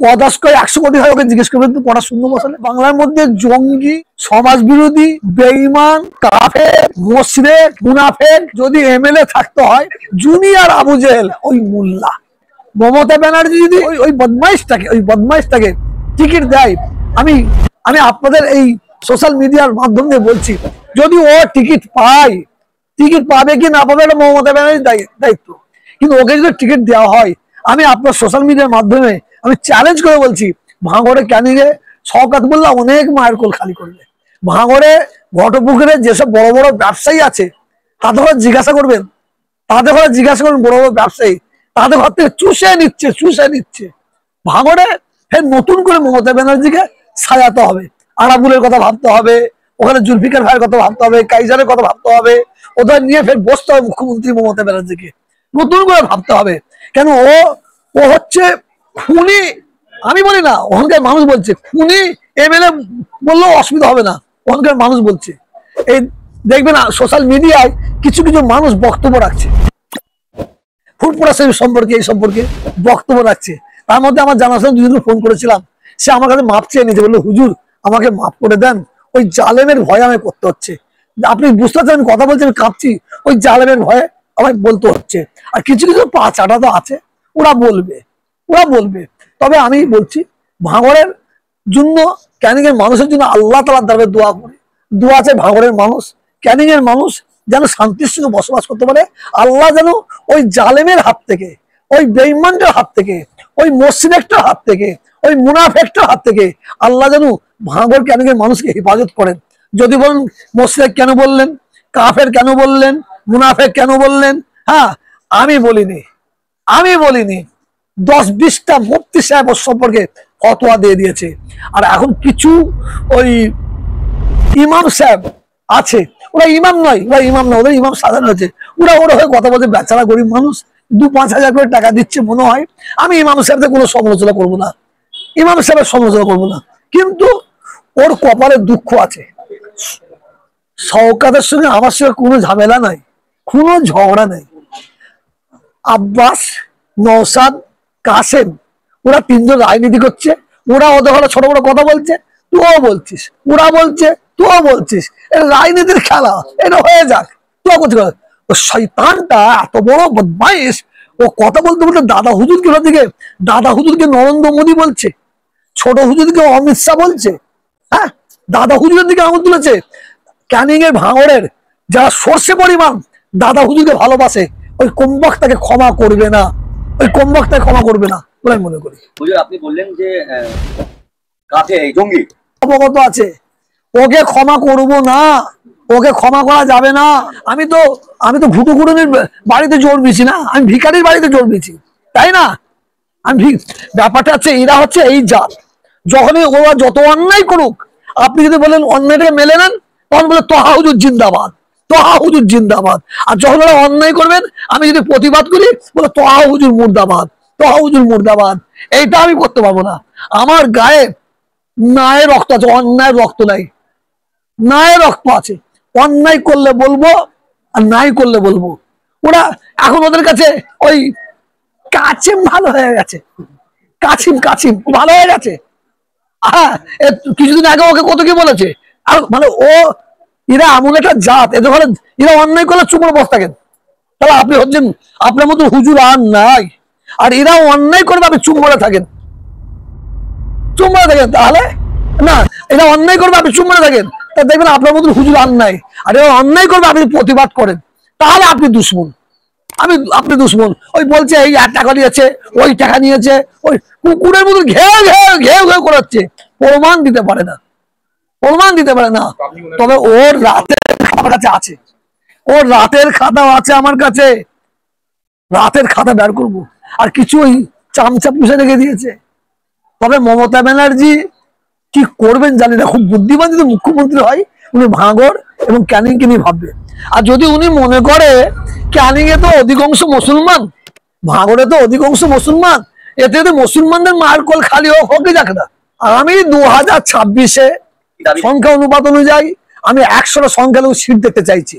10 কোটি 100 কোটি হয়, ওকে জিজ্ঞেস করবেন তো পড়া শূন্য বসালে। বাংলার মধ্যে জঙ্গি, সমাজ বিরোধী, বেঈমান, কাফের, মুশরিক, মুনাফিক যদি এমএলএ থাকতে হয়, জুনিয়র আবু জেহেল ওই মোল্লা। মমতা ব্যানার্জি যদি ওই বদমাইশটাকে টিকিট দেয়, আমি আমি আপনাদের এই সোশ্যাল মিডিয়ার মাধ্যমে বলছি, যদি ও টিকিট পায়, টিকিট পাবে কি না পাবে এটা মমতা ব্যানার্জির দায়িত্ব, কিন্তু ওকে যদি টিকিট দেওয়া হয়, আমি আপনার সোশ্যাল মিডিয়ার মাধ্যমে আমি চ্যালেঞ্জ করে বলছি, ভাঙড়ে ক্যানিংয়ে শওকত মোল্লা অনেক মায়ের কোল খালি করবে। ভাঙড়ে ঘটপুকুরে যেসব বড় বড় ব্যবসায়ী আছে তাদের ঘরে জিজ্ঞাসা করবেন, বড় বড় ব্যবসায়ী তাদের ঘর থেকে চুষে নিচ্ছে। ভাঙড়ে ফের নতুন করে মমতা ব্যানার্জিকে সাজাতে হবে, আরাবুলের কথা ভাবতে হবে, ওখানে জুলফিকার ভাইয়ের কথা ভাবতে হবে, কাইজারের কথা ভাবতে হবে, ওদের নিয়ে ফের বসতে হবে মুখ্যমন্ত্রী মমতা ব্যানার্জিকে, নতুন করে ভাবতে হবে। কেন ও হচ্ছে খুনি, আমি বলি না, ওখানকার মানুষ বলছে খুনি। এমএলএ বললেও অসুবিধা হবে না, ওখানকার মানুষ বলছে। এই দেখবেন সোশ্যাল মিডিয়ায় কিছু কিছু মানুষ বক্তব্য রাখছে ফুটপড়া সেই সম্পর্কে, এই সম্পর্কে বক্তব্য রাখছে। তার মধ্যে আমার জানাশোনা দুজনকে ফোন করেছিলাম, সে আমার কাছে মাপ চেয়ে নিয়েছে, বললো হুজুর আমাকে মাফ করে দেন, ওই জালেমের ভয়ে আমায় করতে হচ্ছে। আপনি বুঝতে পারছেন আমি কথা বলছি, আমি কাঁপছি, ওই জালেমের ভয়ে আমায় বলতে হচ্ছে। আর কিছু কিছু পা চাটা তো আছে, ওরা বলবে। তবে আমি বলছি, ভাঙড়ের জন্য, ক্যানিং এর মানুষের জন্য আল্লাহ তাআলার দরবারে দোয়া করি, দোয়া চাই ভাঙড়ের মানুষ, ক্যানিং এর মানুষ যেন শান্তির সঙ্গে বসবাস করতে পারে। আল্লাহ যেন ওই জালেমের হাত থেকে, ওই বেঈমানটার হাত থেকে, ওই মুশরিকটার হাত থেকে, ওই মুনাফিকটার হাত থেকে আল্লাহ যেন ভাঙড় ক্যানিং এর মানুষকে হেফাজত করেন। যদি বলেন মুশরিক কেন বললেন, কাফের কেন বললেন, মুনাফিক কেন বললেন, হ্যাঁ আমি বলিনি 10-20টা মুফতি সাহেব ওর সম্পর্কে ফতোয়া দিয়ে দিয়েছে। আর এখন কিছু ওই ইমাম সাহেব আছে, ওরা ইমাম নয়, ওদের ইমাম সাধারণ হয়েছে, ওরা হয়ে কথা বলছে, বেচারা গরিব মানুষ 2-5 হাজার করে টাকা দিচ্ছে মনে হয়। আমি ইমাম সাহেবদের কোনো সমালোচনা করবো না, কিন্তু ওর কপালে দুঃখ আছে। শওকতের সঙ্গে আমার সঙ্গে কোনো ঝামেলা নাই, কোনো ঝগড়া নেই। আব্বাস, নওশাদ, কাসেম, ওরা 3 জন রাজনীতি করছে, ওরা ওদের হলো ছোট বড় কথা বলছে, তুইও বলছিস, ওরা বলছে তুইও বলছিস, এটা রাজনীতির খেলা, এটা হয়ে যাক, তুইও করছিস। ও শয়তানটা এত বড় বদমাইশ, ও কথা বলতে বলতে দাদা হুজুরকে নরেন্দ্র মোদী বলছে, ছোট হুজুরকে অমিত শাহ বলছে, হ্যাঁ দাদা হুজুরের দিকে আঙুল তুলেছে। ক্যানিং এর ভাঙড়ের যারা সর্ষে পরিমাণ দাদা হুজুরকে ভালোবাসে, ওই কমবক্তাকে ক্ষমা করবে না, বলে মনে করি। আপনি বললেন যে কাছে এই জঙ্গি অবগত আছে, ওকে ক্ষমা করব না, ওকে ক্ষমা করা যাবে না। আমি তো ভুটু কুড়ুনির বাড়িতে জোর দিছি না, আমি ভিখারির বাড়িতে জোর দিছি, তাই না? ব্যাপারটা হচ্ছে, এরা হচ্ছে এই জাত, যখনই ওরা যত অন্যায় করুক, আপনি যদি বলেন অন্যায়টাকে মেলে নেন, তখন বলে তহা হুজুর জিন্দাবাদ। আর যখন ওরা অন্যায় করবেন, আমি যদি প্রতিবাদ করি, বলে তহা হুজুর মুর্দাবাদ। এইটা আমি করতে পারবো না। আমার গায়ে ন্যায়ের রক্ত আছে, অন্যায়ের রক্ত নাই, ন্যায়ের রক্ত আছে। অন্যায় করলে বলবো, আর নাই করলে বলবো। ওরা এখন ওদের কাছে ওই কাচিম ভালো হয়ে গেছে, কাচিম ভালো হয়ে গেছে। হ্যাঁ, কিছুদিন আগে ওকে কত কি বলেছে, আর মানে এরা এমন একটা জাত, এদের ঘরে এরা অন্যায় করলে চুপ করে বসে থাকেন। তাহলে আপনি হচ্ছেন, আপনার মতো হুজুর আর নাই, আর এরা অন্যায় করবে, আপনি চুপ করে থাকেন, তাহলে না, এরা অন্যায় করবে, আপনি চুপ করে থাকেন, তা দেখবেন আপনার মতো হুজুর আর নাই। আর এরা অন্যায় করবে, আপনি প্রতিবাদ করেন, তাহলে আপনি দুশ্মন। ওই বলছে এই টাকা নিয়েছে, ওই টাকা নিয়েছে, ওই কুকুরের মতো ঘেউ করাচ্ছে, প্রমাণ দিতে পারে না। তবে ওর রাতের খাতা আছে, আমার কাছে, রাতের খাতা বের করবো। আর কিছু ওই চামচা পুষে রেখে দিয়েছে। তবে মমতা ব্যানার্জি কি করবেন জানি না, খুব বুদ্ধিমান যদি মুখ্যমন্ত্রী হয়, উনি ভাঙড় এবং ক্যানিংকে নিয়ে ভাববে। আর যদি উনি মনে করে ক্যানিং এ তো অধিকাংশ মুসলমান, ভাঙড়ে তো অধিকাংশ মুসলমান, এতে যদি মুসলমানদের মায়ের কোল খালি হোক যাক না। আর আমি 2026-এ সংখ্যা অনুপাত অনুযায়ী আমি 100টা সংখ্যালঘু সিট দেখতে চাইছি।